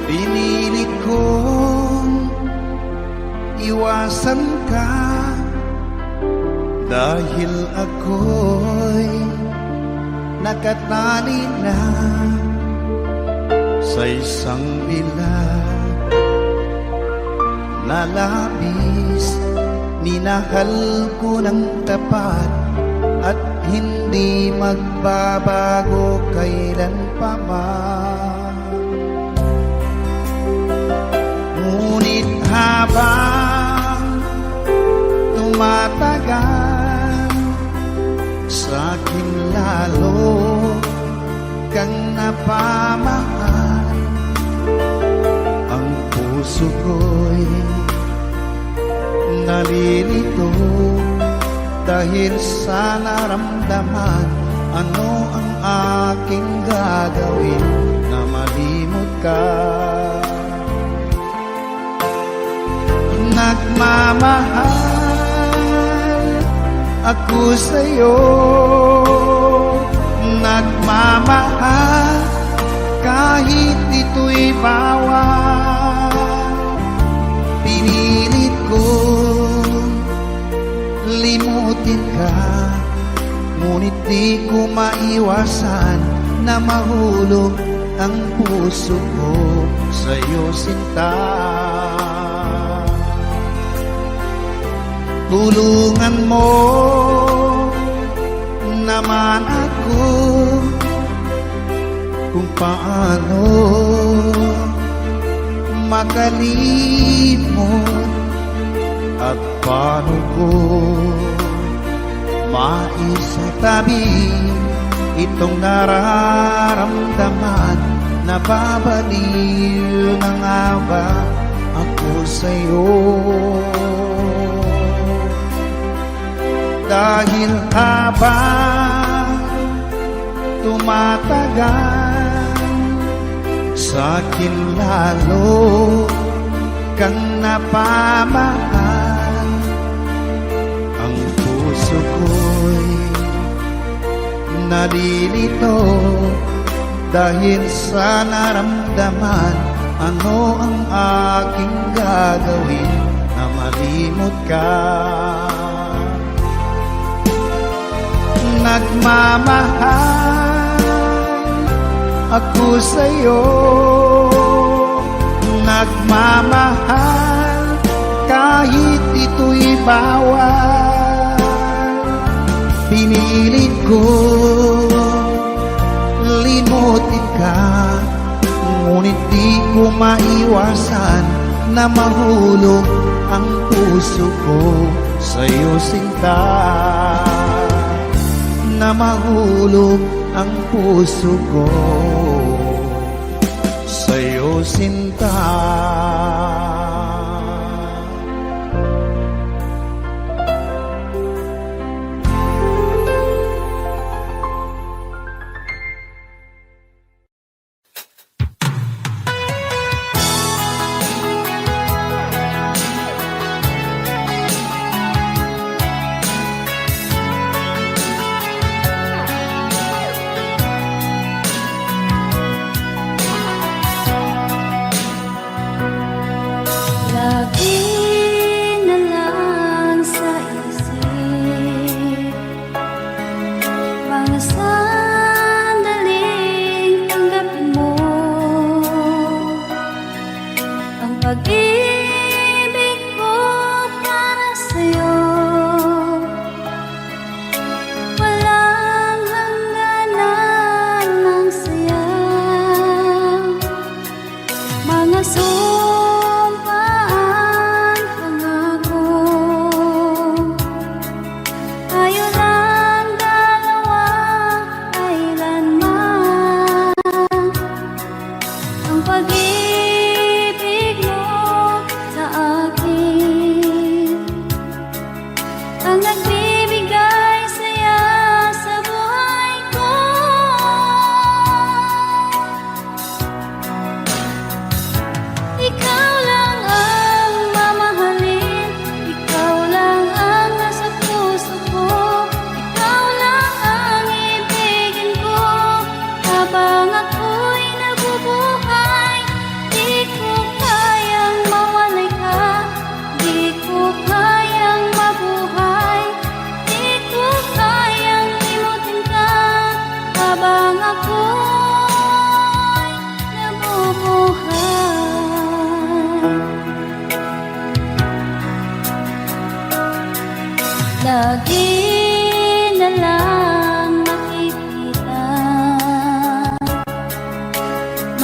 Pinilit kong iwasan ka dahil ako'y nakatali na sa isang bilag na labis. Minahal ko ng tapat at hindi magbabago kailan pa man. Ngunit habang tumatagal, sa'kin lalo kang napamahal. Ang puso ko'y nalilito dahil sa naramdaman. Ano ang aking gagawin na malimot ka? Nagmamahal ako sa'yo, nagmamahal kahit ito'y bawal. Pinilit ko limutin ka, ngunit di ko maiwasan na mahulog ang puso ko sa'yo, sinta. Tulungan mo naman ako kung paano makalimot at paano ko maisatabi itong nararamdaman. Nababaliw na nga ba ako sa'yo? Dahil habang tumatagal, sa'kin lalo kang napamahal. Ang puso ko'y nalilito dahil sa naramdaman. Ano ang aking gagawin na malimot ka? Nagmamahal ako sa'yo, nagmamahal kahit ito'y bawal. Pinilit ko limutin ka, ngunit di ko maiwasan na mahulog ang puso ko sa'yo, sinta. Na mahulog ang puso ko sa'yo, sinta. Pag-ibig ko para sa'yo, walang hangganan ng saya. Mga sumpaan, pangako, tayo lang dalawa kailanman. Ang pag-ibig sa akin ang nagbibigay saya sa buhay ko. Ikaw lang ang mamahalin, ikaw lang ang nasa puso ko, ikaw lang ang ibigin ko habang ako'y nabubuhay.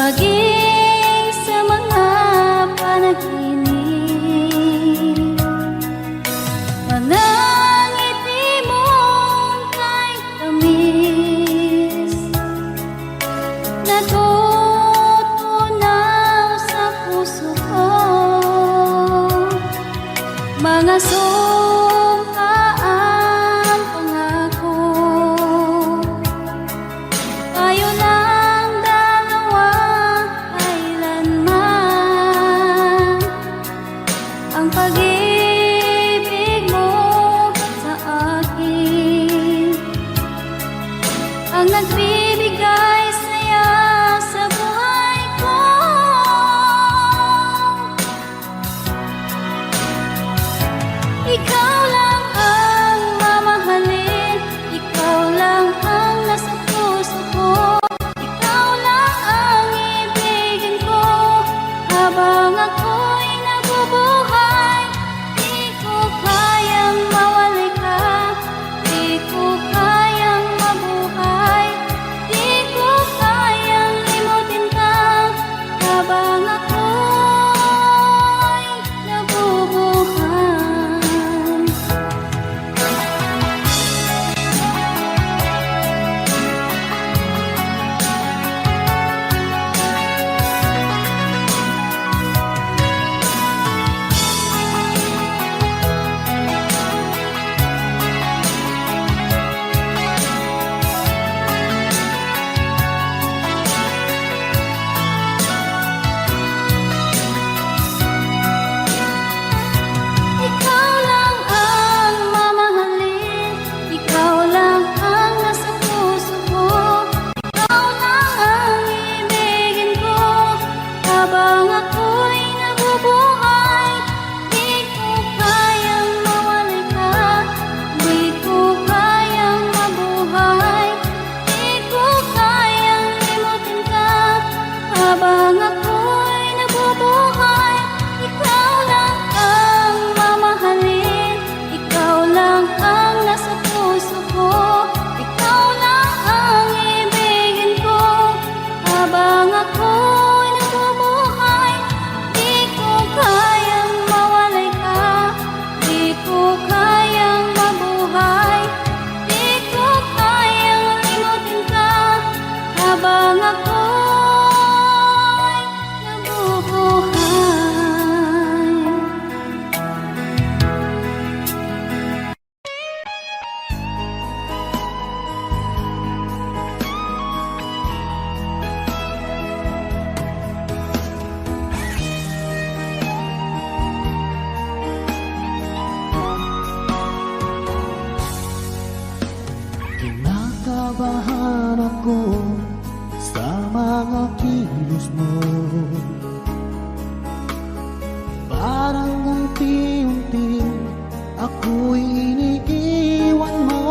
maging sa mga panaginip. Mga ngiti mong kay tamis, natutunaw sa puso ko. Mga sumkaang pangako, tayo lang dalawa kailanman. Ang pag-ibig mo sa akin ang nagbibigay saya sa buhay ko. Ikaw lang ang mamahalin, ikaw lang ang nasa puso ko. Ikaw lang ang ibigin ko habang ako'y nabubuhay. Di ko kayang mawalay ka, di ko kayang mabuhay, di ko kayang limutin ka habang ako'y nabubuhay. Ikaw lang ang mamahalin, ikaw lang ang nasa puso ko. Ikaw lang ang ibigin ko habang ako'y nabubuhay. Di ko kayang mawalay ka, di ko kayang mabuhay, di ko kayang limutin ka habang ako'y nabubuhay. Ikaw lang ang mamahalin, ikaw lang ang nasa puso ko. Ikaw lang ang ibigin ko habang ako'y nabubuhay. Di ko kayang mawalay ka, di ko kayang mabuhay, di ko kayang limutin ka habang ako'y nabubuhay. Kinakabahan ako sa mga kilos mo. Parang unti-unti ako'y iniiwan mo.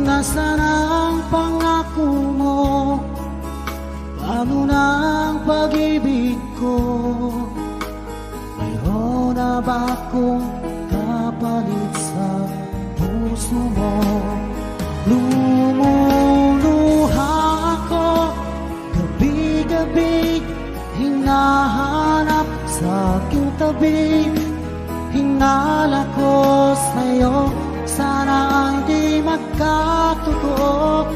Nasaan ang pangako mo? Paano na ang pag-ibig ko? Mayroon na ba akong kapalit sa puso mo? Lumuluha ako gabi-gabi, hinahanap sa aking tabi. Hinala ko sa'yo, sana hindi magkatotoo.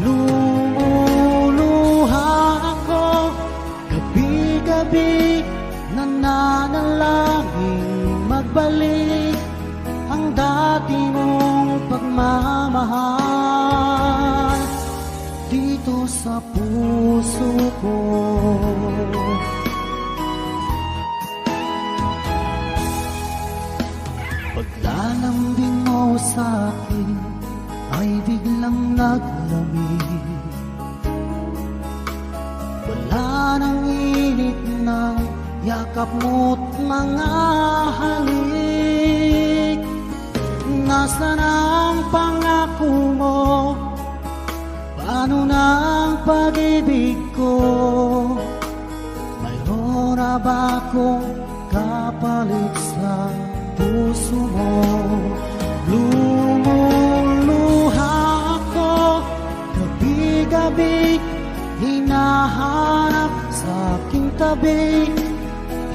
Lumuluha ako gabi-gabi, nananalangin magbalik ang dati mong pagmamahal dito sa puso ko. Paglalambing mo sa akin ay biglang naglamig. Wala nang init ng yakap mo't mga halik. Nasaan ang pangako mo? Paano na ang pag-ibig ko? Mayroon na ba akong kapalit sa puso mo? Lumuluha ako gabi-gabi, hinahanap sa aking tabi.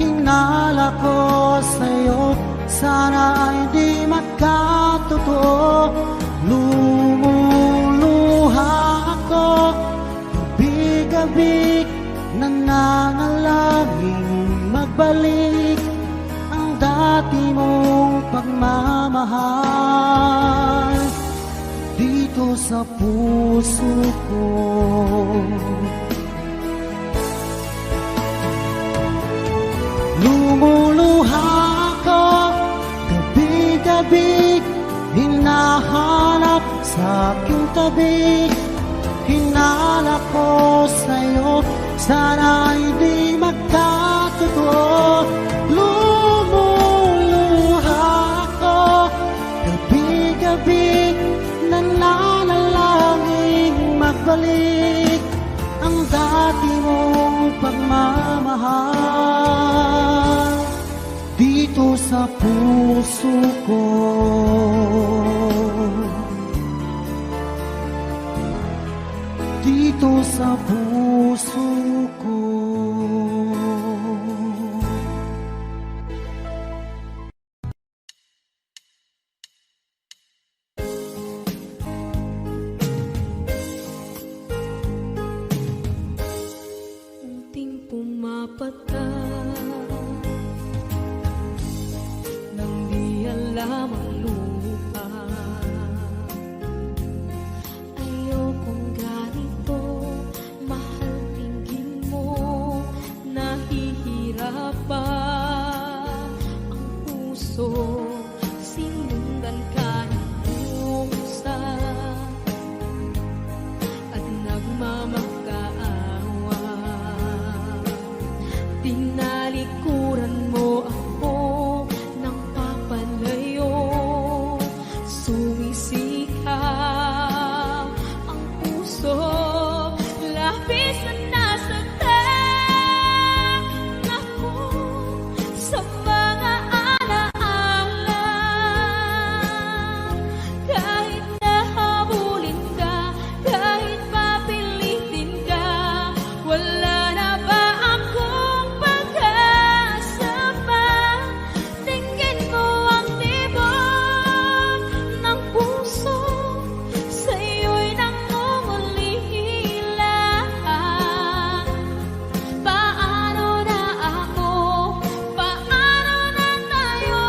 Hinala ko sa'yo, sana ay di magkatotoo. Lumuluha ako, gabi-gabi, nananalangin magbalik ang dati mong pagmamahal dito sa puso ko. Lumuluha ako, gabi-gabi, hinahanap sa aking tabi. Hinala ko sa'yo, sana ay di magkatotoo. Lumuluha ako, gabi-gabi, nananalangin magbalik ang dati mong pagmamahal dito sa puso ko. Dito sa puso ko. Unting pumapata nang di alam ang lupa. Ayokong ganito, mahal tingin mo, nahihirapan ang puso, sinundan ka ng pusa at nagmamakaawa. Tinalikuran mo ako ng papalayo, sumisikap ang puso, labis na nasaktan ako sa mga alaala. Kahit nahabulin ka, kahit papilitin ka, wala na ba akong pag-asa pa? Tingin mo ang tibok ng puso, sa'yo'y nangungulila. Paano na ako? Paano na tayo?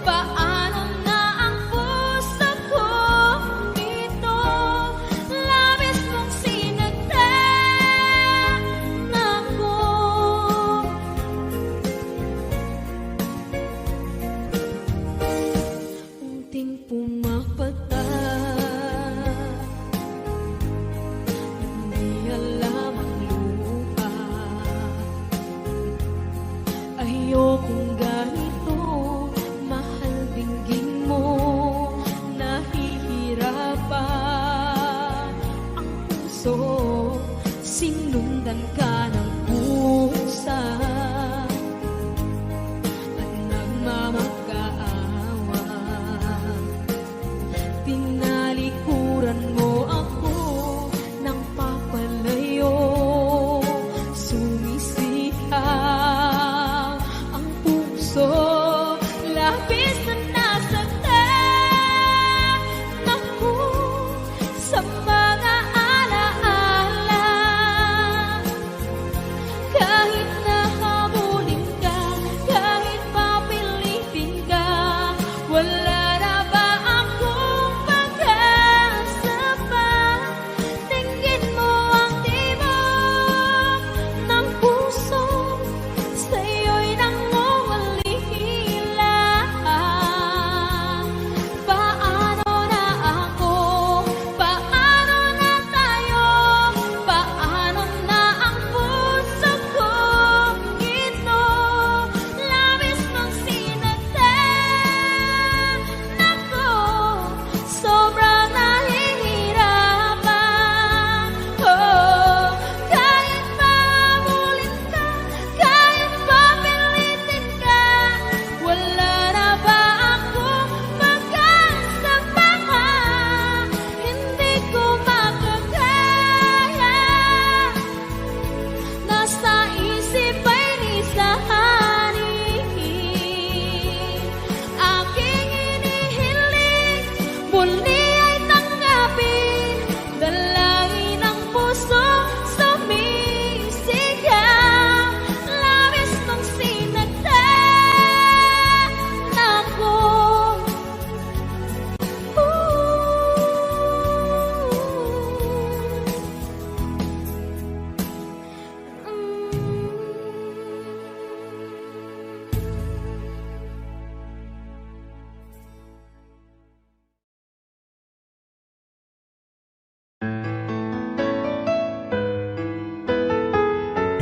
Paano na ang puso ko dito? Labis mong sinagtan ako. Unting pumapata, hindi alam ang lupa. Ayokong ganito, mahal dinggin mo, nahihirapan ang puso, sinundan ka ng pusa at nagmamakaawa. Tinalikuran mo ako ng papalayo, sumisikap ang puso, labis na nasaktan ako sa mga alaala. Kahit nahabulin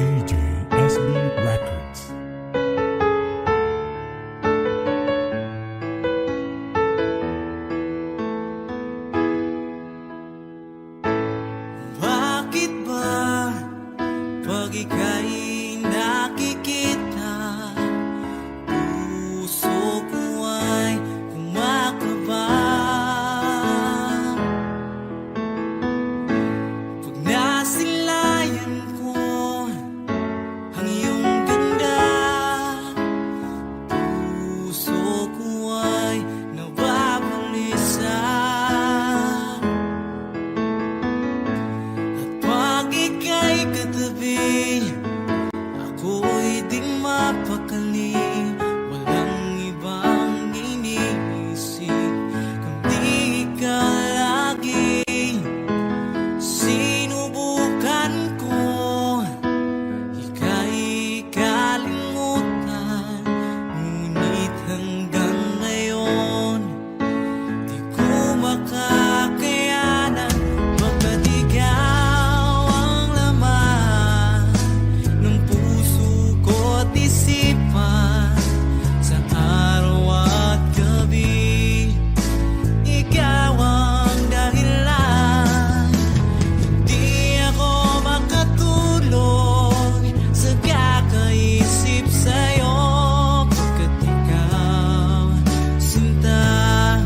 DJ SB Records. Bakit ba pag ika'y nakikita, puso ko ay kumakaba? Pag nasilayan ko ang iyong ganda, puso ko ay nababalisa. Pag ika'y katabi, ako'y di mapakali. Walang ibang iniisip kundi ikaw lagi. Sinubukan ko ika'y kalimutan, ngunit hanggang ngayon di ko makakayanan. Baga't ikaw ang laman ng puso ko't isipan, sa araw at gabi ikaw ang dahilan. Hindi ako makatulog sa kakaisip sa'yo, pagkat ikaw, sinta,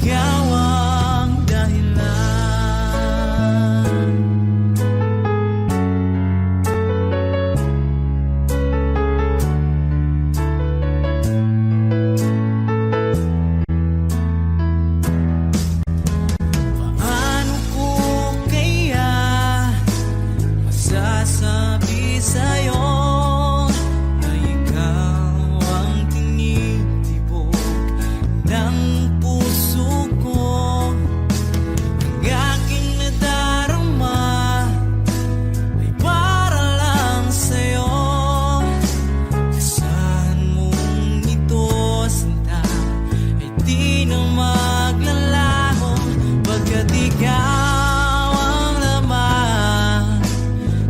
ikaw ang dahilan. Paano ko kaya masasabi sa'yo na ikaw ang tinitibok ng puso ko? Ang aking nadarama ay para lang sa'yo. Asahan mong ito, sinta, ay di na maglalaho, pagkat ikaw ang laman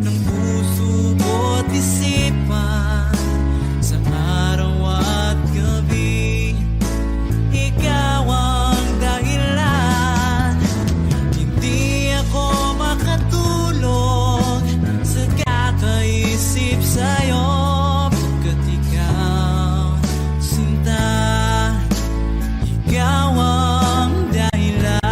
ng puso ko't isipan, sa araw at gabi ikaw ang dahilan. Hindi ako makatulog sa kakaisip sa'yo, pagkat ikaw, sinta, ikaw ang dahilan.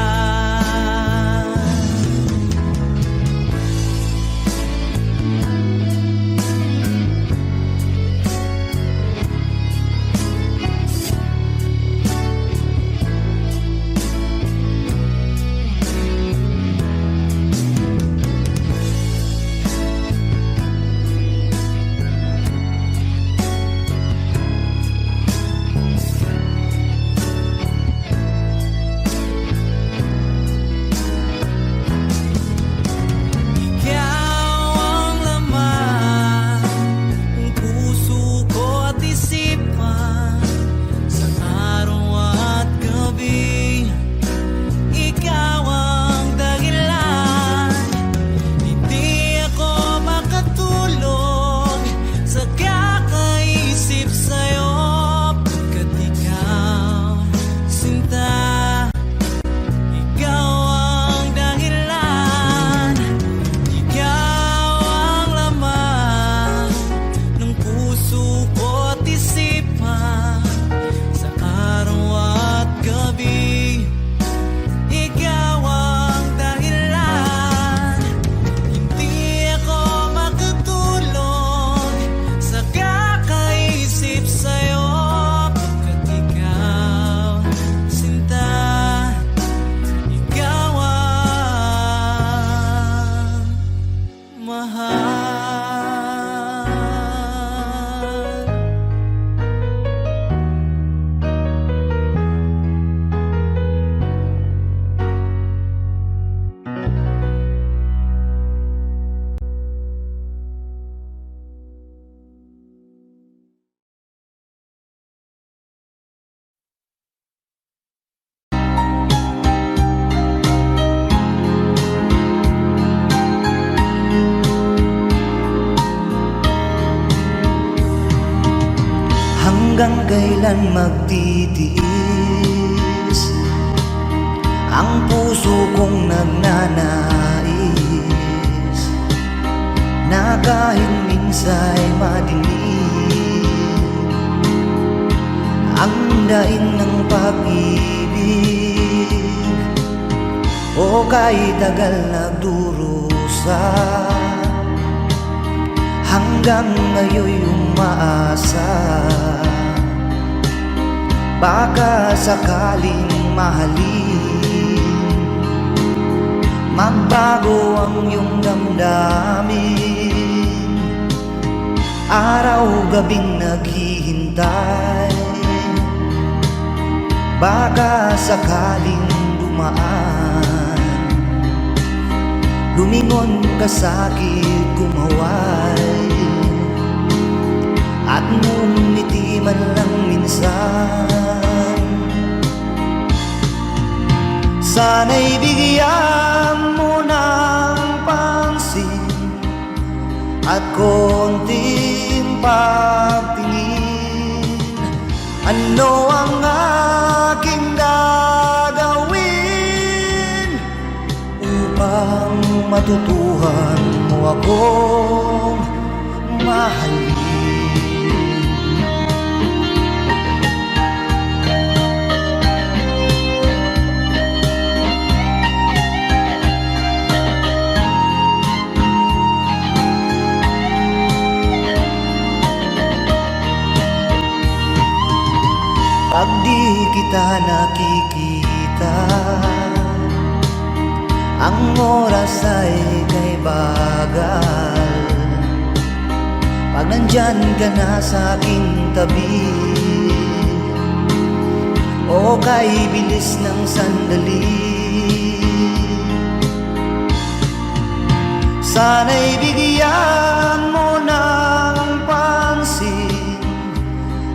Ikaw ang laman ng puso ko't isipan, sa araw at gabi ikaw ang dahilan. Hindi ako makatulog sa kakaisip sa'yo, pagkat ikaw, sinta, ikaw ang dahilan. Ikaw ang laman ng puso ko't isipan, sa araw at gabi ikaw ang dahilan. Hindi ako makatulog sa kakaisip sa'yo, pagkat ikaw, sinta, ikaw ang mahal. Hanggang kailan magtitiis ang puso kong nagnanais na kahit minsa'y madilim ang daing ng pag-ibig, o kahit tagal nagdurusa hanggang ngayon'y umaasa. Baka sakaling mahalin, magbago ang iyong damdamin. Araw-gabing naghihintay, baka sakaling dumaan, lumingon ka sa'kin, kumaway, at ngumiti man lang minsan. Sana'y bigyan mo ng pansin at konting pagtingin. Ano ang aking gagawin upang matutuhan mo akong mahalin? Pag di kita nakikita, ang oras ay kay bagal. Pag nandyan ka na sa aking tabi, o kay bilis ng sandali, sana'y bigyan mo ng pansin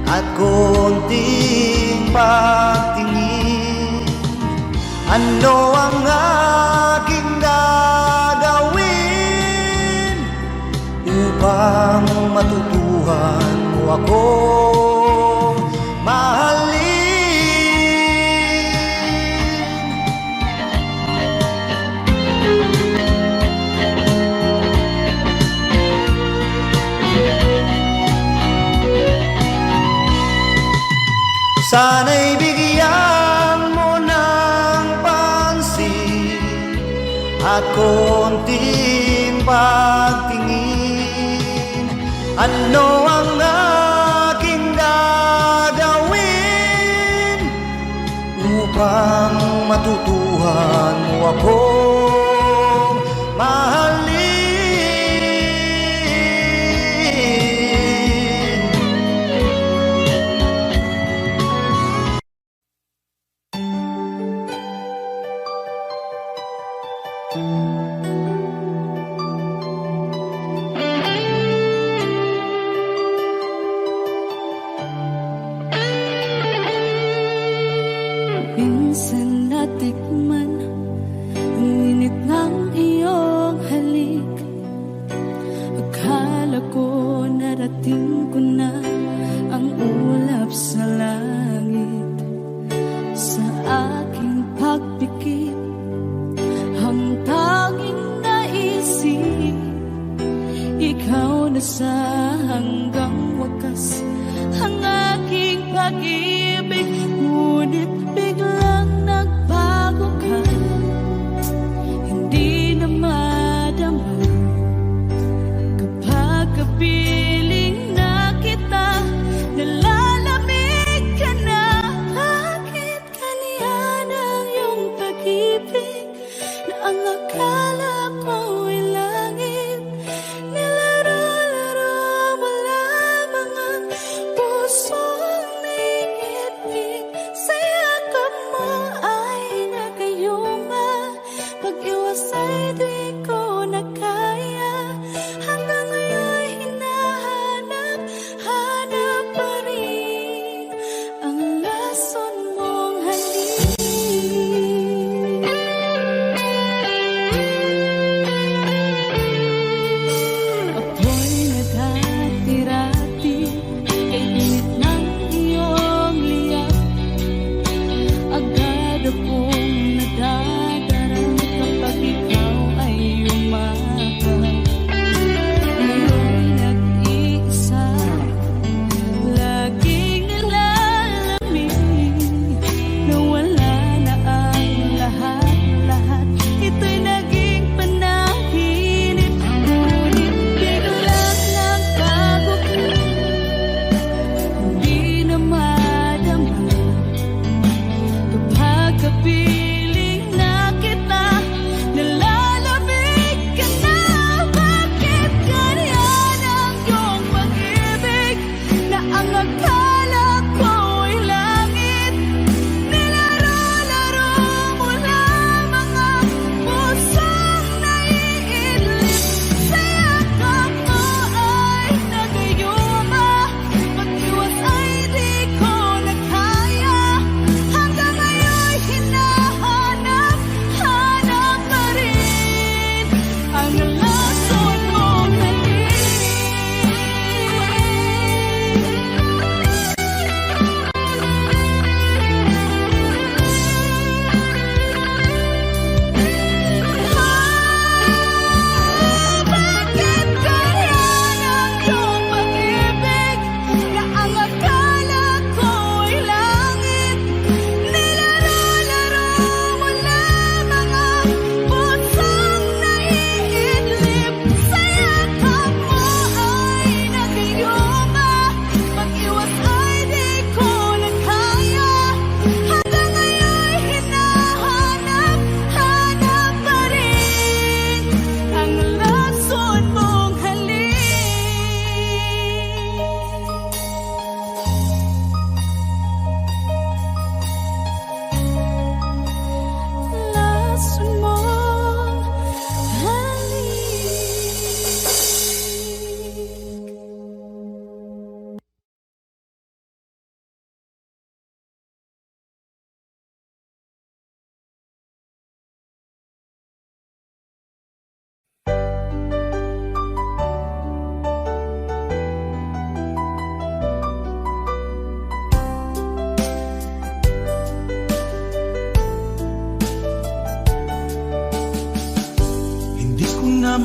at konting pagtingin. Ano ang aking gagawin upang matutuhan mo akong mahalin? Sana'y bigyan mo ng pansin at konting pagtingin. Ano ang aking gagawin upang matutuhan mo akong mahalin? Minsan natikman ang init ng iyong halik. Akala ko narating ko na ang ulap sa langit. Sa aking pagpikit, ang tanging naisip, ikaw na sa hanggang wakas ang aking pag-ibig. Ngunit biglang nagbago ka, hindi na madama kapag kapiling na kita. Nalalamig ka na, bakit kaniyan ang iyong pag-ibig na ang akala ko ay langit? Nilaro-laro mo lamang ang pusong may ngiti.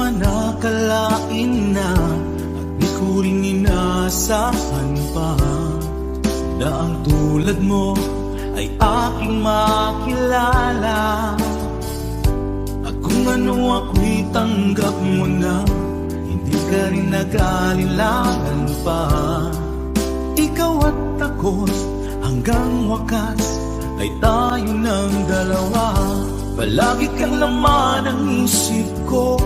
naman nakalain na at di ko rin inaasahan pa na ang tulad mo ay aking makilala. At kung ano ako'y tanggap mo na, hindi ka rin nag-alilangan pa. Ikaw at ako hanggang wakas ay tayo ng dalawa. Palagi kang laman ng isip ko,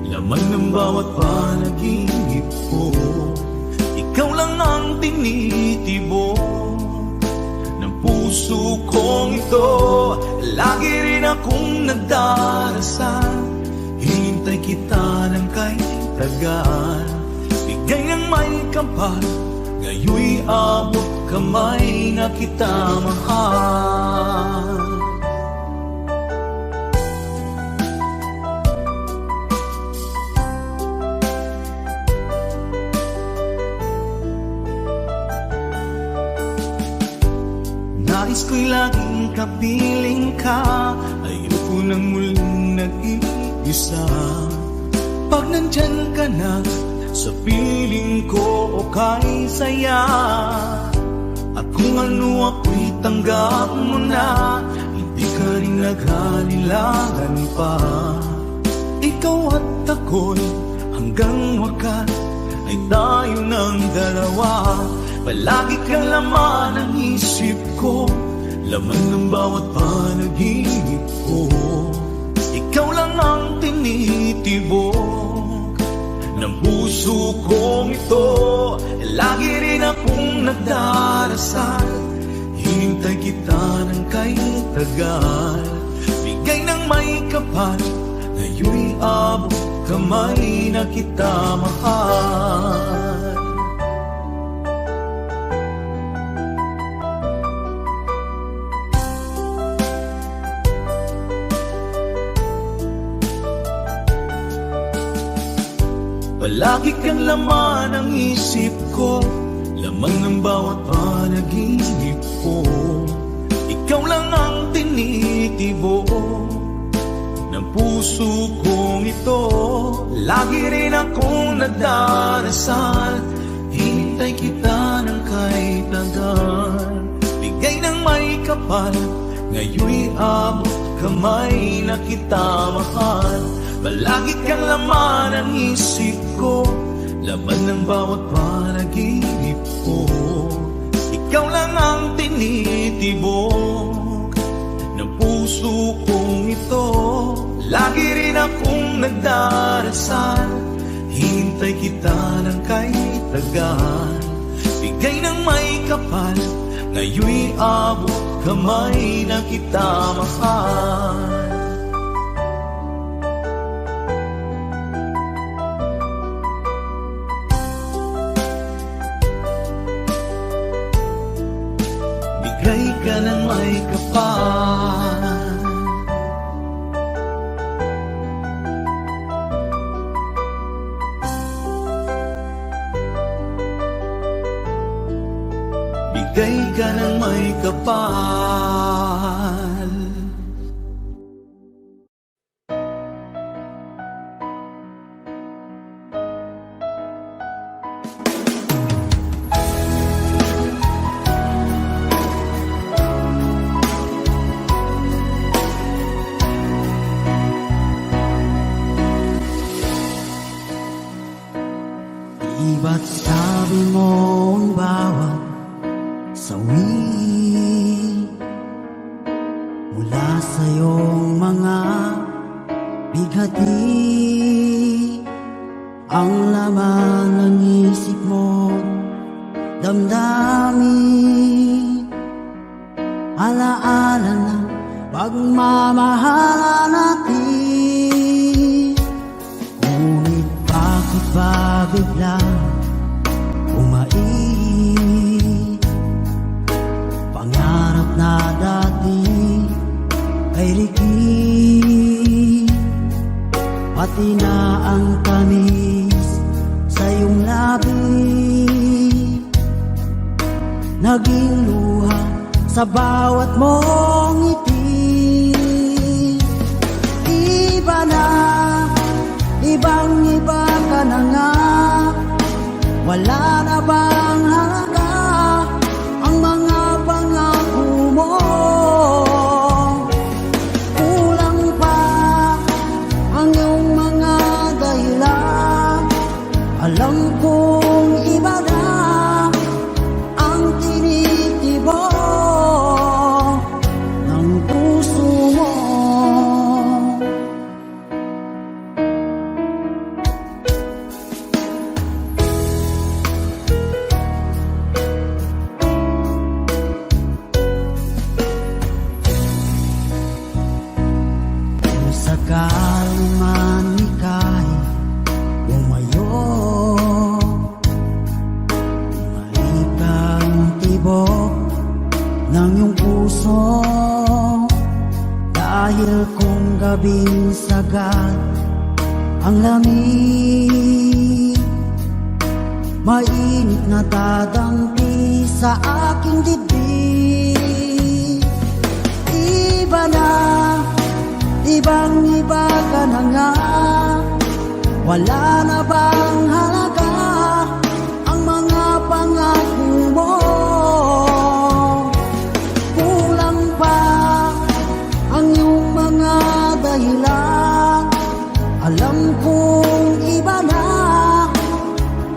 laman ng bawat panaginip ko. Ikaw lang ang tinitibok ng puso kong ito. Lagi rin akong nagdarasal, hinintay kita ng kay tagal. Bigay ng may kapal, ngayon'y abot kamay na kita mahal. Nais ko'y laging kapiling ka, ayoko nang muling nag-iisa. Pag nandyan ka na, sa piling ko okay saya. At kung ano ako'y tanggap mo na, hindi ka rin naghalilangan pa. Ikaw at ako'y hanggang wakas ay tayo ng dalawa. Palagi kang laman ng isip ko, laman ng bawat panaginip ko. Ikaw lang ang tinitibok ng puso kong ito. Lagi rin akong nagdarasal, hinintay kita ng kay tagal. Bigay ng may kapal, ngayon'y abot kamay na kita mahal. Palagi kang laman ng isip ko, laman ng bawat panaginip ko. Ikaw lang ang tinitibok ng puso kong ito. Lagi rin akong nagdarasal, hinintay kita ng kay tagal. Bigay ng may kapal, ngayon'y abot kamay na kita mahal. Palagi kang laman ng isip ko, laman ng bawat panaginip ko. Ikaw lang ang tinitibok ng puso kong ito. Lagi rin akong nagdarasal, hintay kita ng kay tagal. Bigay ng may kapal, ngayon'y abot kamay na kita mahal. Bigay ka ng may kapal, bigay ka ng may kapal. Iba't sabi mo ang bawat sawi mula sa iyong mga bighati. Ang laman ng isip mo, damdamin, alaala na pagmamahalan natin. Ngunit bakit ba bigla umait? Pangarap na dati ay likid, pati na ang tamis sa iyong labi, naging luha sa bawat mong ngiti. Iba na, ibang Wala na bang halaga ang mga pangako mo? Kulang pa ang iyong mga dahilan. Alam kong iba na ang tinitibok ng puso mo. Kung sakali man ika'y bumayo, malikang tibok ng iyong puso. Dahil kung gabing sagad ang lamig, mainit na dadampi sa aking dibdib. Iba na, ibang iba ka na nga. Wala na bang halaga ang mga pangako mo? Kulang pa ang iyong mga dahilan. Alam kong iba na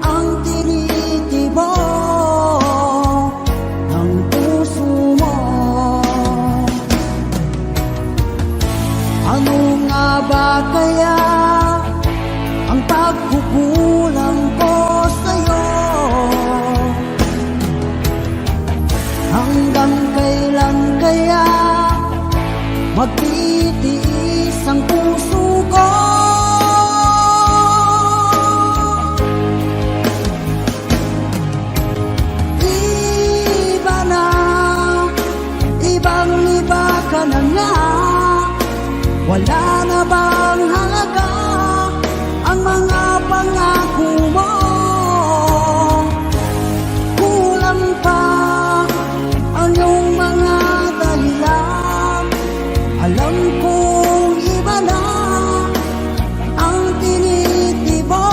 ang tinitibok ng puso mo. Ano nga ba kaya ang pagkukulang ko sa'yo? Hanggang kailan kaya magtitiis ang puso ko? Iba na, ibang iba ka na nga. Wala na bang halaga ang mga pangako mo? Kulang pa ang iyong mga dahilan. Alam kong iba na ang tinitibok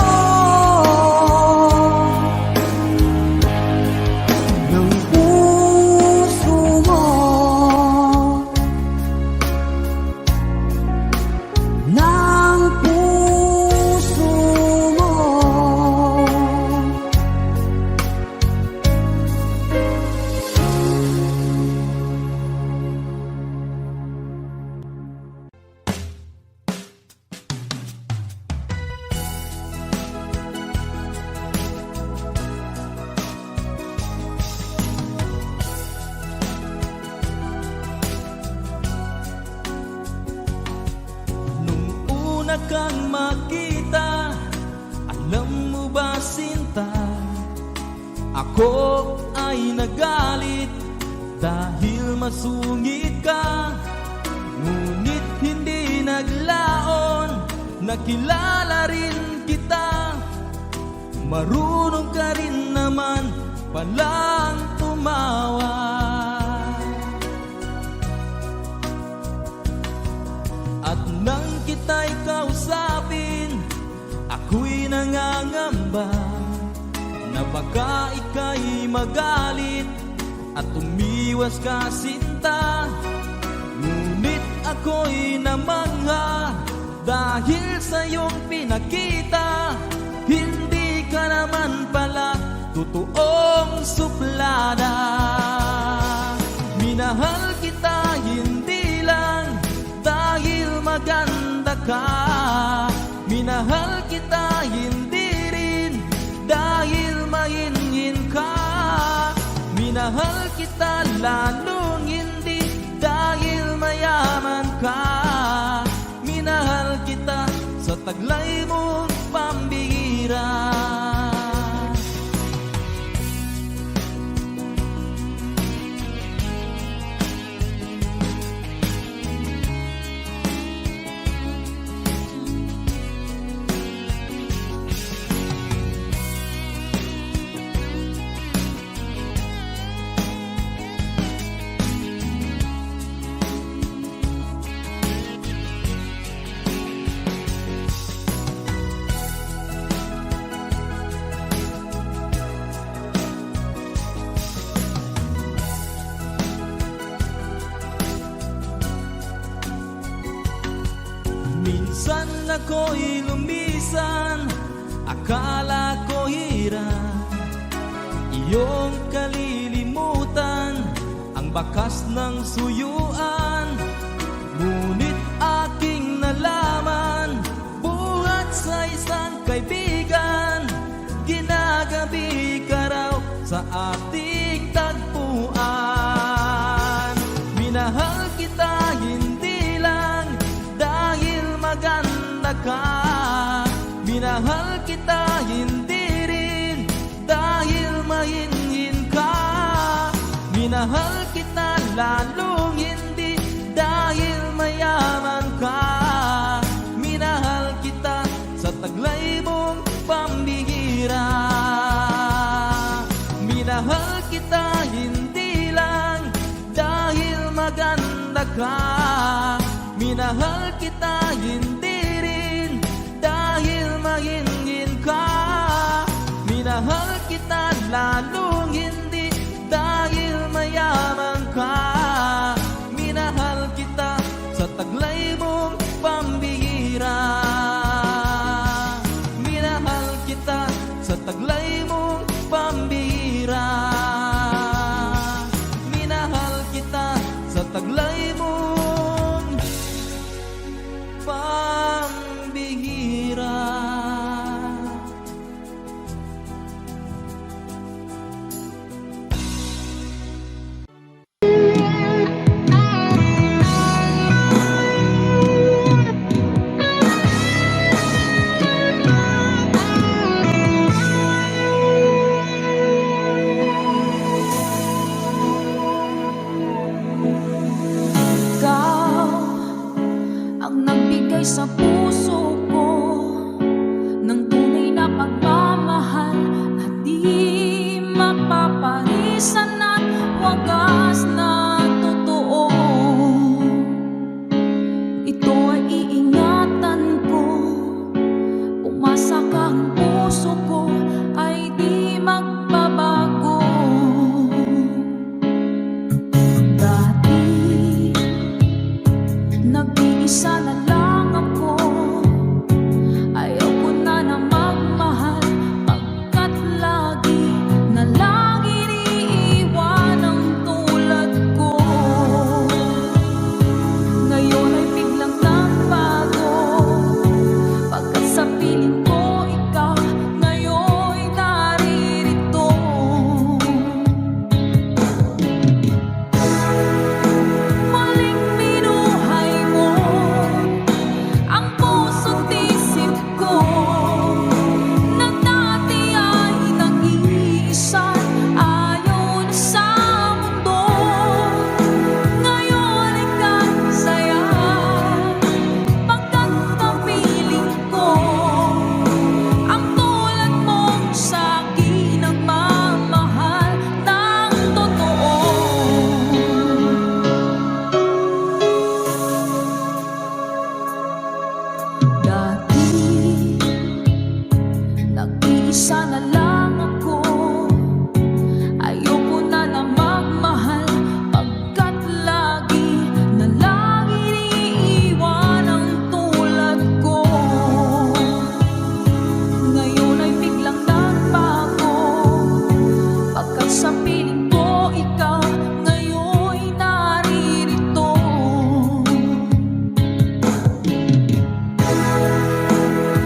ng puso mo. Ng puso mo. Nung una kang makita, alam mo ba sinta, ako ay nagalit dahil masungit ka. Ngunit hindi naglaon, nakilala rin kita. Marunong ka rin naman palang tumawa. At nang kita'y kausapin, ako'y nangangamba na baka ika'y magalit at umiwas ka sinta. Ngunit ako'y namangha dahil sa iyong pinakita. Hindi ka naman pala totoong suplada. Minahal kita hindi lang dahil maganda ka. Minahal kita hindi rin dahil mahinhin ka. Minahal kita lalong hindi dahil mayaman ka. Minahal kita sa taglay mong pambihira. ko'y lumisan, akala ko hirap iyong kalilimutan ang bakas ng suyuan. Ngunit aking nalaman, buhat sa isang kaibigan, ginagabi ka raw sa ating tagpuan. Minahal kita hindi lang dahil maganda ka, minahal kita hindi rin dahil mahinhin ka, minahal kita lalong hindi dahil mayaman ka, minahal kita sa taglay mong pambihira. Minahal kita hindi lang dahil maganda ka, minahal kita hindi rin dahil mahinhin ka, minahal kita lalong hindi dahil mayaman ka, minahal kita sa taglay mong pambihira. Minahal kita sa taglay mong pambihira. Minahal kita sa taglay mong pambihira. Ikaw ang nagbigay sa puso ko ng tunay na pagmamahal na di mapaparisan at wagas na totoo. Ito ay iingatan ko, umasa ka ang puso ko ay di magbabago. Dati nag-iisa na lang ako, ayaw ko na na magmahal pagkat lagi na lang iniiwan ang tulad ko. Ngayon ay biglang nagbago, pagkat sa piling ko ikaw ngayon naririto. Muling binuhay mo ang puso't isip ko, na dati ay nag-iisa, ayaw na sa mundo. Ngayon ay kasaya, pagkat kapiling ko ang tulad mong sa'kin ang mamahal ng totoo. Dati nag-iisa na lang ako, ayoko na na magmahal pagkat lagi na lang iniiwan ang tulad ko. Ngayon ay biglang nagbago, pagkat sa piling ko ikaw ngayon naririto.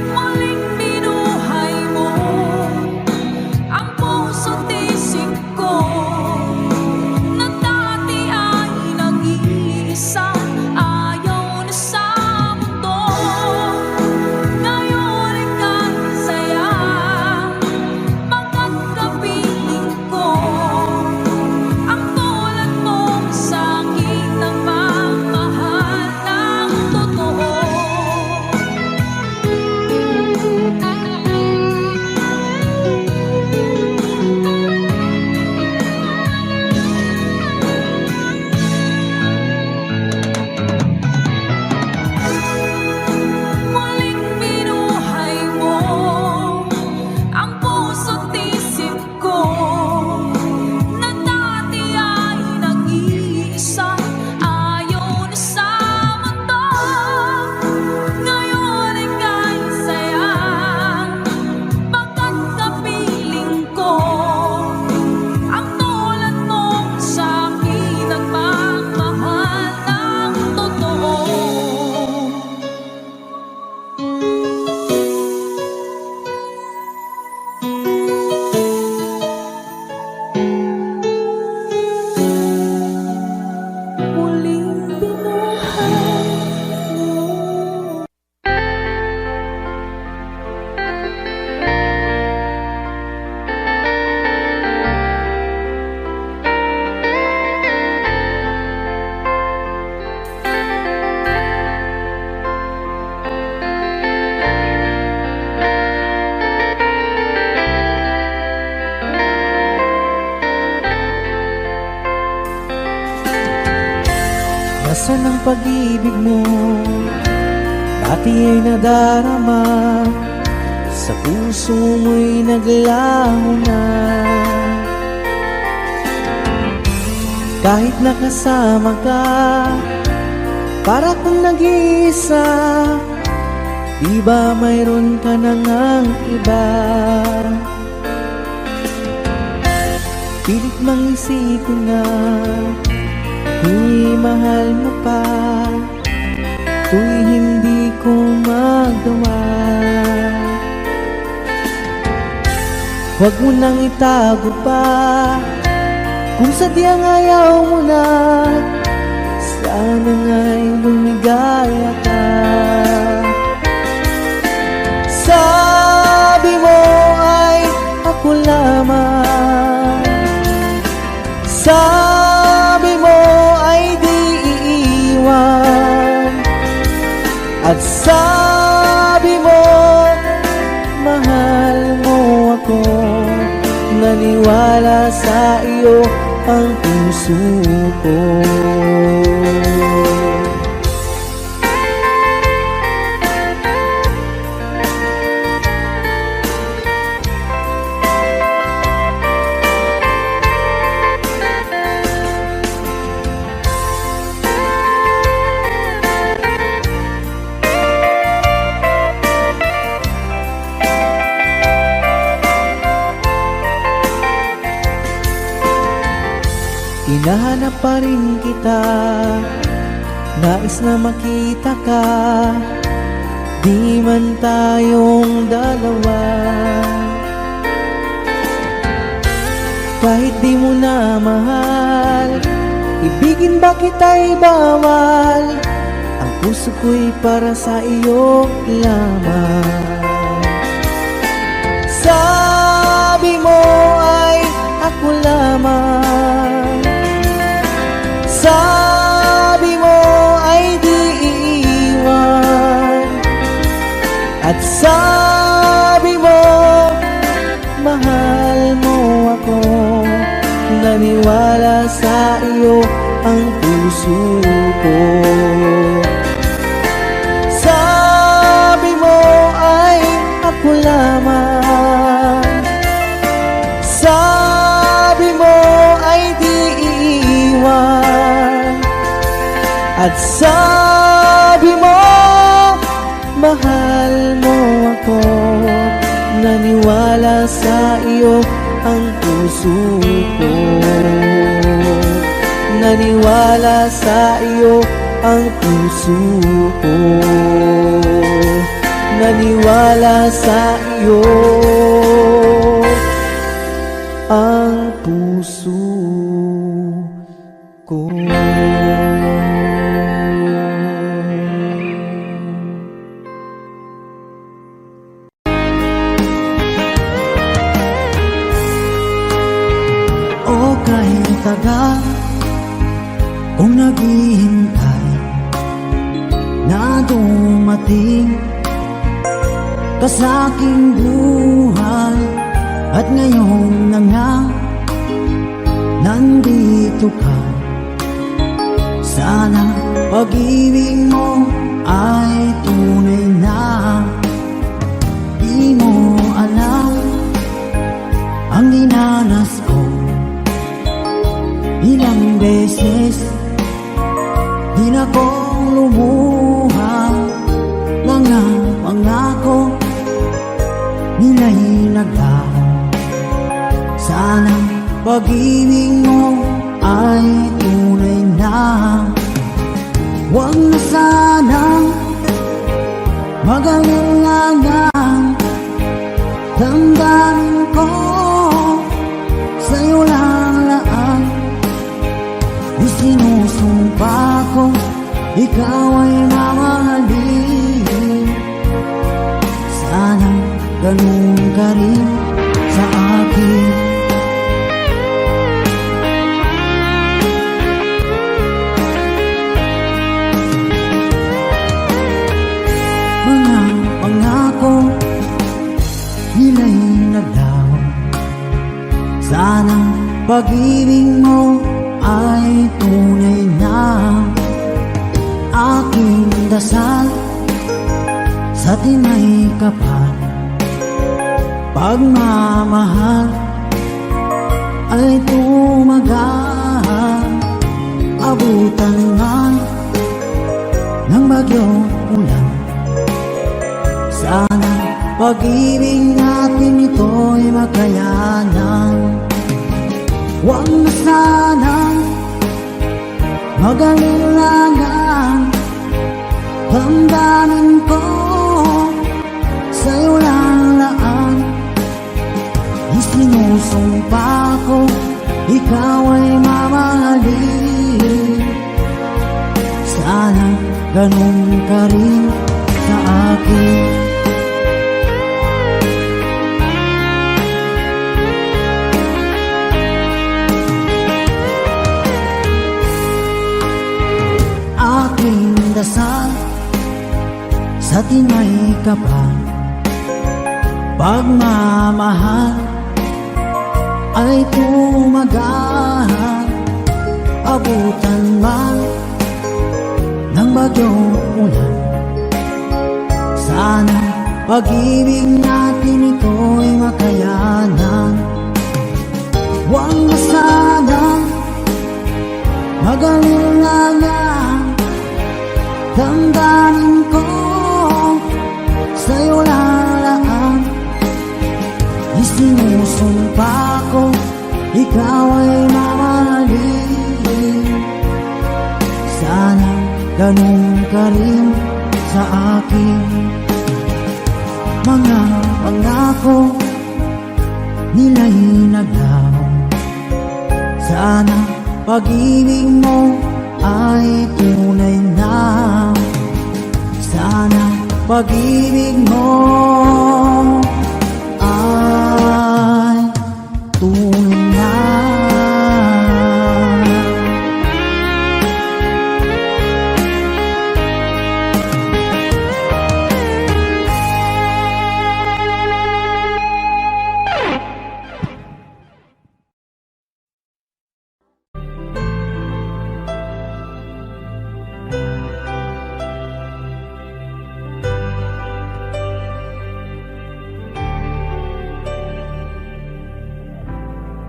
Muling binuhay mo Katapusan ng pag-ibig mo dati ay nadarama, sa puso mo'y naglaho na. Kahit nakasama ka, para kung nag-iisa, di ba mayroon ka na ngang iba? Pilit mang isipin na di mahal mo pa, to'y hindi ko magawa. Huwag mo nang itago pa, kung sadyang ayaw mo na, sana nga'y lumigaya ka. Sabi mo ay ako lamang, sabi mo ay di iiwan, at sabi mo mahal mo ako. Naniwala sa iyo ang puso ko. Hinahanap pa rin kita, nais na makita ka, di man tayong dalawa. Kahit di mo na mahal, ibigin ba kita'y bawal, ang puso ko'y para sa iyo lamang. Sabi mo ay ako lamang, sabi mo ay di iiwan, at sabi mo mahal mo ako. Naniwala sa iyo ang puso ko. Sabi mo ay ako lamang, sabi mo ay di iiwan, at sabi mo mahal mo ako. Naniwala sa iyo ang puso ko. Naniwala sa iyo ang puso ko. Naniwala sa iyo ang puso ko. O kahit tagal kung naghihintay na dumating ka sa aking buhay, at ngayon na nga nandito ka. Sana pag-ibig mo ay tunay na. Di mo alam ang dinanas ko, ilang beses di na ko lumuha. Mga pangako nila'y naglaho. Sana pag-ibig mo ay tunay na. Huwag na sanang mag-alinlangan, damdamin ko sa'yo lang laan. Isinusumpa ko ikaw ay mamahalin. Sana ganun ka rin sa akin. Mga pangako nila'y naglaho. Sana pag-ibig mo ay tunay na. Aking dasal sa tinay kapal, pagmamahal ay tumagal. Abutan man ng bagyong ulan, sana pag-ibig natin ito'y makayanan. Huwag na sanang mag-alilangan, damdamin ko sa'yo lang laan. Isinusumpa ko, ikaw ay mamahalin. Sana ganun ka rin sa akin. Aking dasal sa tinay kapal, pagmamahal ay tumagal. Abutan man ng bagyong ulan, sana pag-ibig natin ito'y makayanan. Huwag na sanang mag-alilangan, damdamin ko sa'yo lalaan. Isinusumpa ko, ikaw ay mamahalin. Sana ganun ka rin sa akin. Mga pangako nila'y naglaho, sana pag-ibig mo ay tunay na. Sana pag-ibig mo ay tunay na.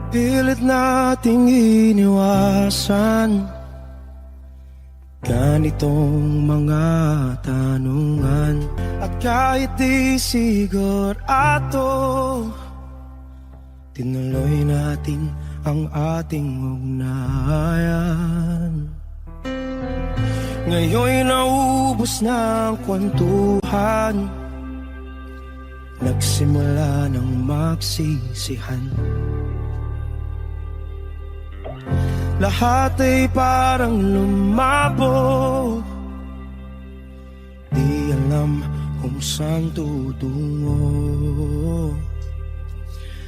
Pilit nating iniwasan ganitong mga tanungan, at kahit di sigurado, tinuloy natin ang ating ugnayan. Ngayon'y naubos na ang kwentuhan, nagsimula ng magsisihan. Lahat ay parang lumabo, di alam kung saan tutungo.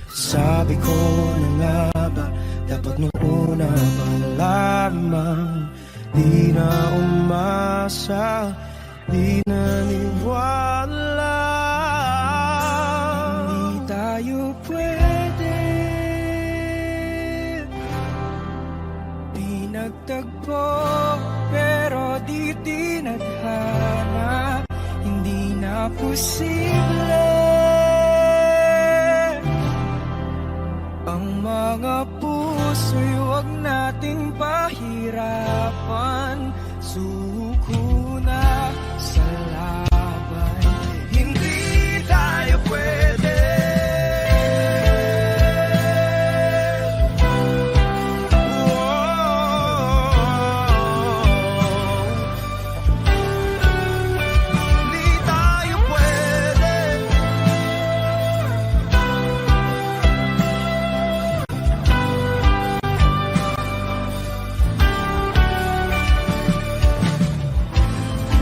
Sabi ko na nga ba, dapat nung una pa lamang, di na umasa, di naniwala. Hindi tayo pwede, di nagtagpo, pero di tinadhana. Hindi na posible ang mga puso'y huwag nating pahirapan. Suko na sa laban, hindi tayo pwede. Hindi tayo pwede.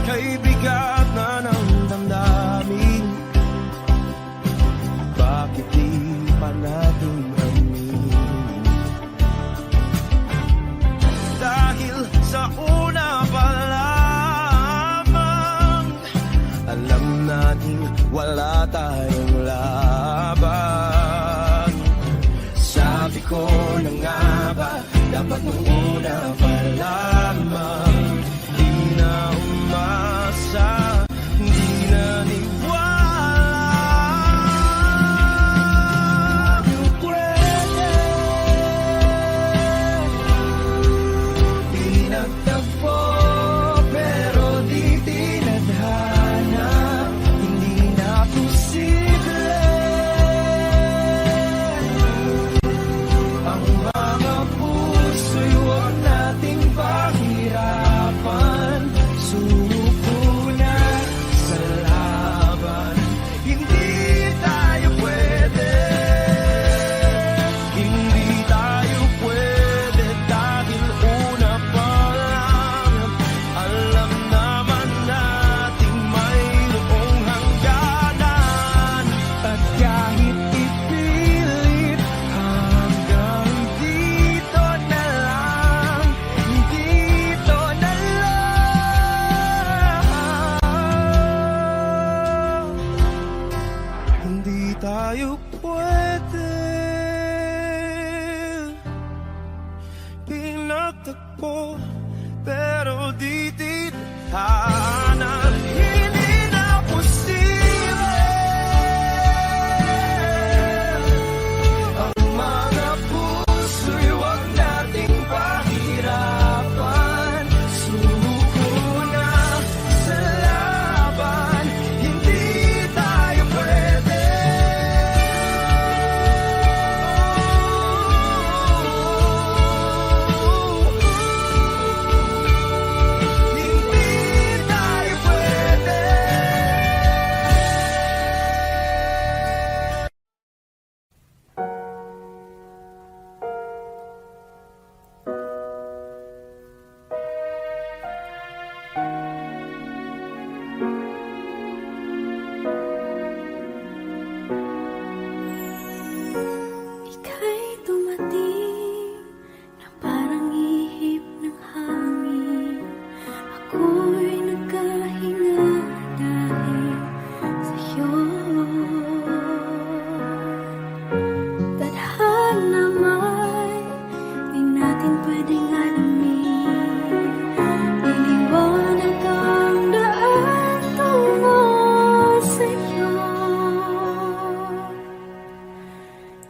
Kay bigat na ng damdamin, bakit di pa natin aminin? Dahil sa una pa lamang, alam natin wala tayong laban. Sabi ko na nga ba, dapat nung una pa lamang, di na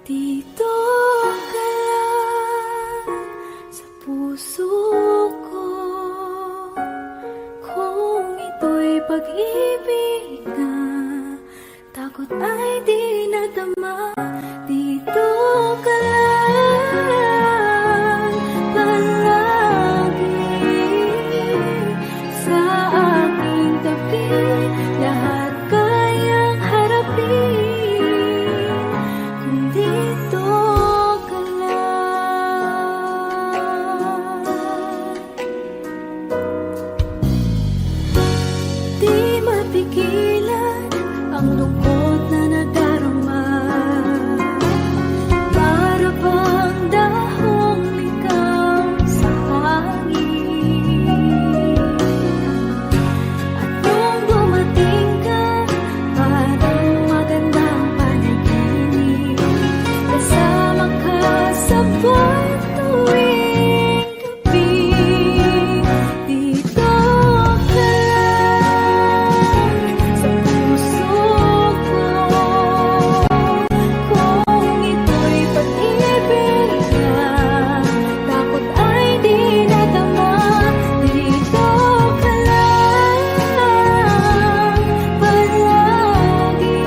Dito ka lang sa puso ko. Kung ito'y pag-ibig na, takot ay di nadama. Dito ka lang palagi sa aking tabi. Lahat kayang harapin kung dito ka lang. Di mapigilan ang lungkot na nadarama. Para bang dahong ligaw sa hangin. At nung dumating ka, parang magandang panaginip. Kasama ka sa buwan tuwing gabi. Dito ka lang sa puso ko. Kung ito'y pag-ibig na, takot ay di nadama. Dito ka lang palagi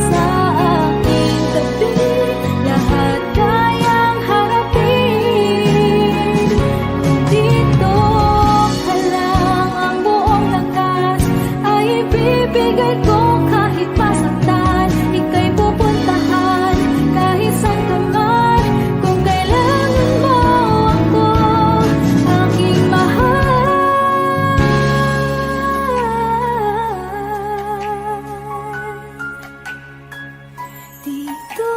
sa aking tabi. Lahat kayang harapin kung dito ka lang. Ang buong lakas ay ibibigay ko kahit masaktan. Ika'y pupuntahan kahit saan ka man. Kung kailangan mo ako, aking mahal. Dito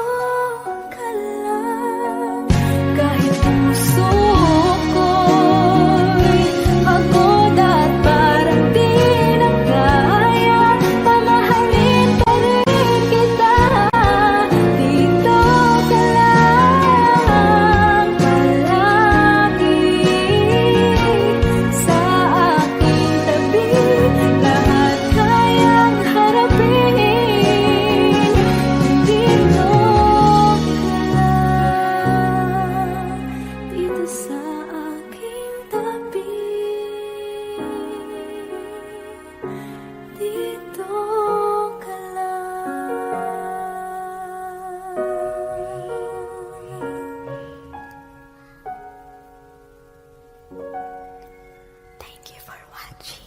ka lang. Kahit puso ko'y pagod at parang di na kaya, mamahalin pa rin kita. Dito ka lang palagi sa aking tabi. Lahat kayang harapin kung dito ka lang. Dito sa aking tabi. Dito ka lang. Thank you for watching.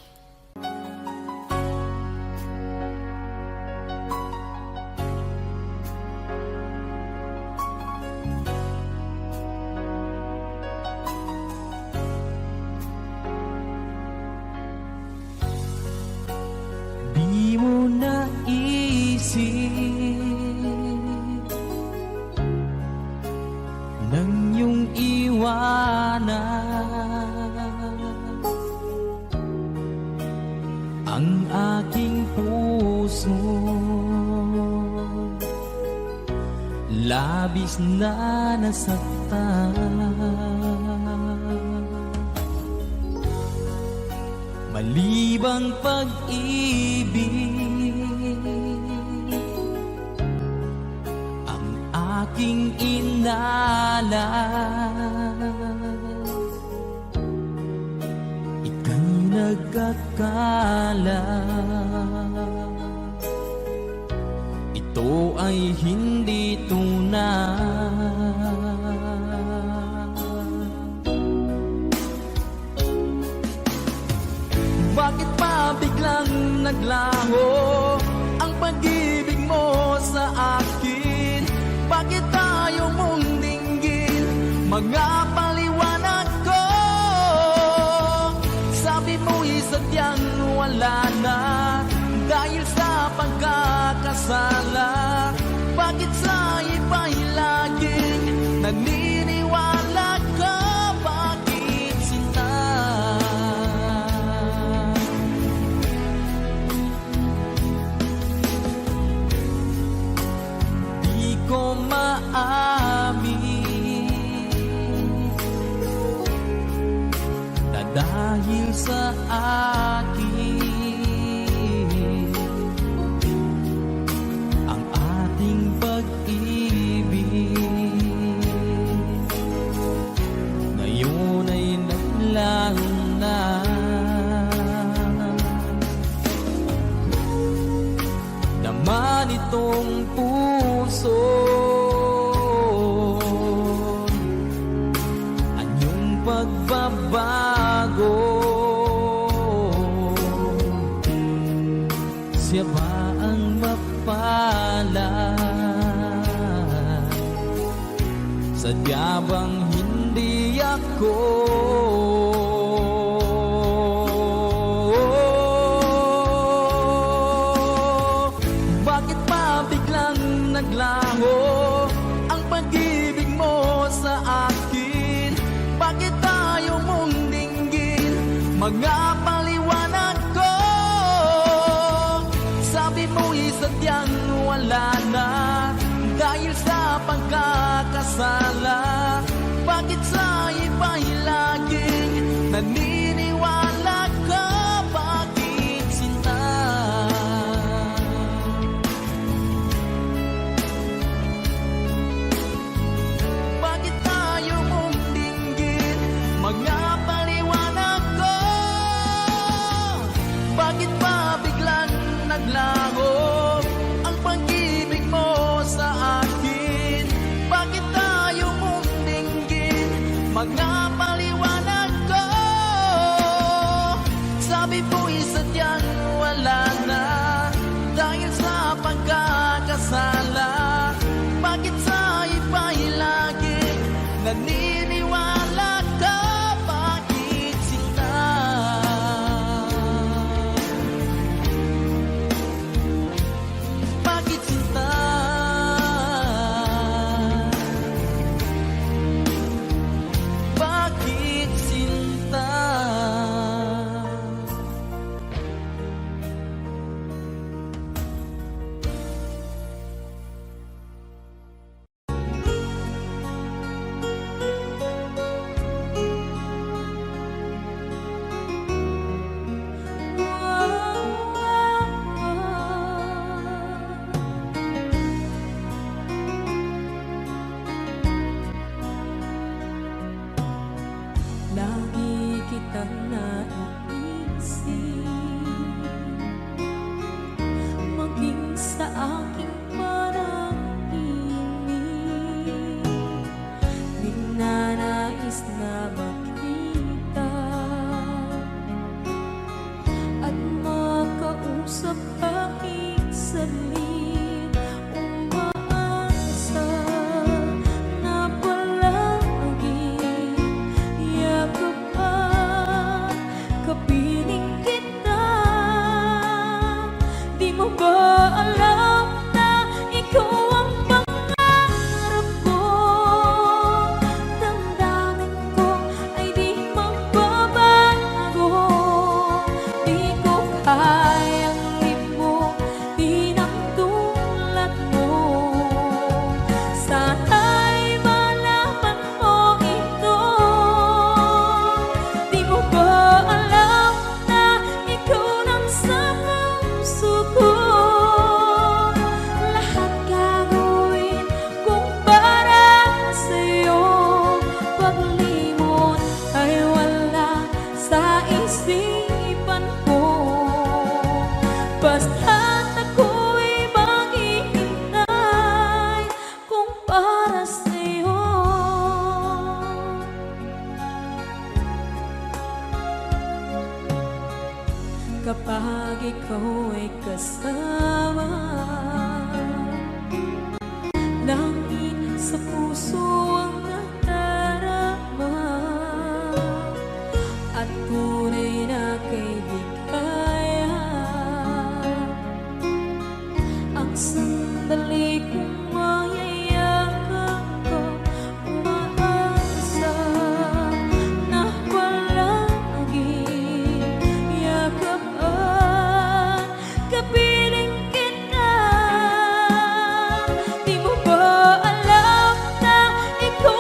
Di mo naisip nang iyong iwanan ang aking puso. Labis na nasaktan. Malibang pag-ibig ang aking inalan. Ika'y nagkakala ito ay hindi tunay. Bakit pa biglang naglaho ang pag-ibig mo sa akin? Bakit tayo mong dinggin mga paliwanag ko? Sabi mo'y sadyang wala na dahil sa pagkakasala. Bakit sa iba'y laging naniniwala ka? Bakit sinta? Di ko maamin na dahil sa akin ang ating pag Sadya bang hindi ako Bakit pa biglang naglaho ang pag-ibig mo sa akin? Bakit tayo mong dinggin mga paliwanag ko? Sabi mo'y sadyang wala na dahil sa pagkakasala. Bakit sa iba'y laging naniniwala ka? Bakit sinta? Bakit tayo mong dinggin mga paliwanag ko? Bakit pa biglang naglaho ang pag-ibig mo sa akin? Bakit tayo mong dinggin mga paliwanag ko? Sabi mo'y sadyang wala na dahil sa pagkakasala. Bakit sa iba'y laging naniniwala ka? Bakit sinta? Bakit sinta? Bakit sinta? Lagi kitang naiisip, maging sa aking parang inig. Ninanais na makita at makausap aking sarili. Umaasa na palagi yakap at kapiling kita. Di mo ba alam na ikaw ang pangarap ko? Damdamin ko ay di magbabago. Di ko kayang limutin ang tulad mo. Sana'y malaman mo ito. Di mo ba alam na ikaw lang sa puso ko? Lahat gagawin kung para sa'yo. Paglimot ay wala sa isipan ko. Basta't ako'y maghihintay kung para sa'yo. Kapag ikaw ay kasama, langit sa puso ang nadarama at tunay na kaibigan. Ang sandali kong mayayakap ko, umaasa na palagi yakap at kapiling kita. Di mo ba alam na ikaw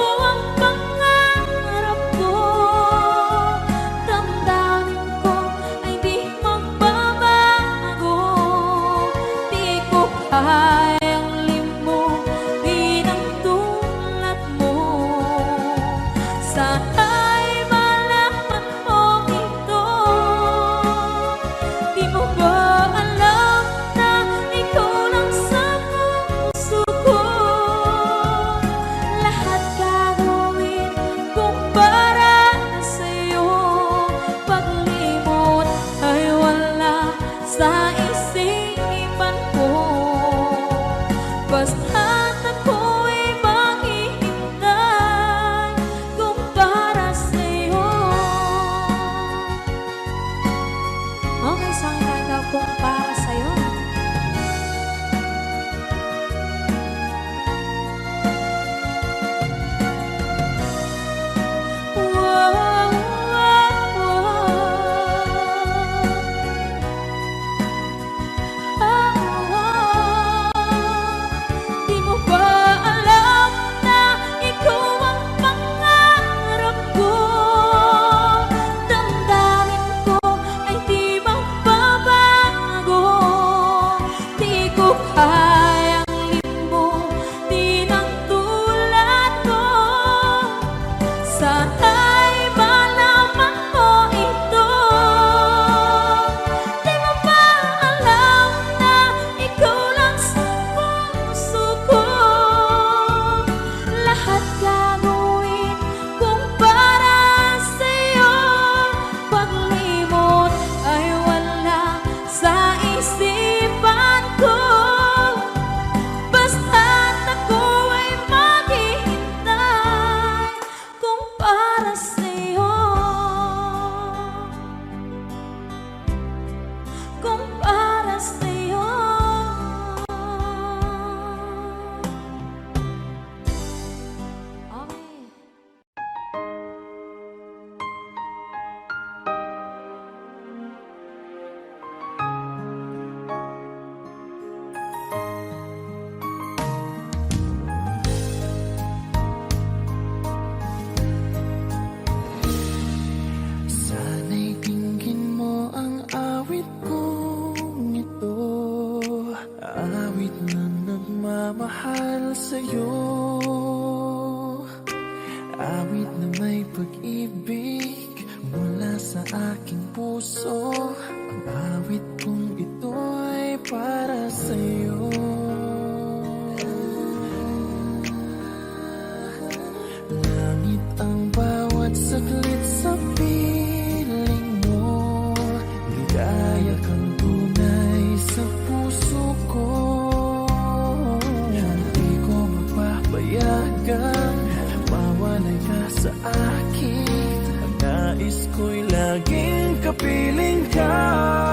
sa'yo. Awit na may pag-ibig mula sa aking puso. Ang awit kong ito'y para sa'yo. Langit ang bawat saglit sa piling mo. Ligaya kang tunay sa puso ko. Hindi ko mapapayagan mawalay ka sa akin. Ang nais ko'y laging kapiling ka.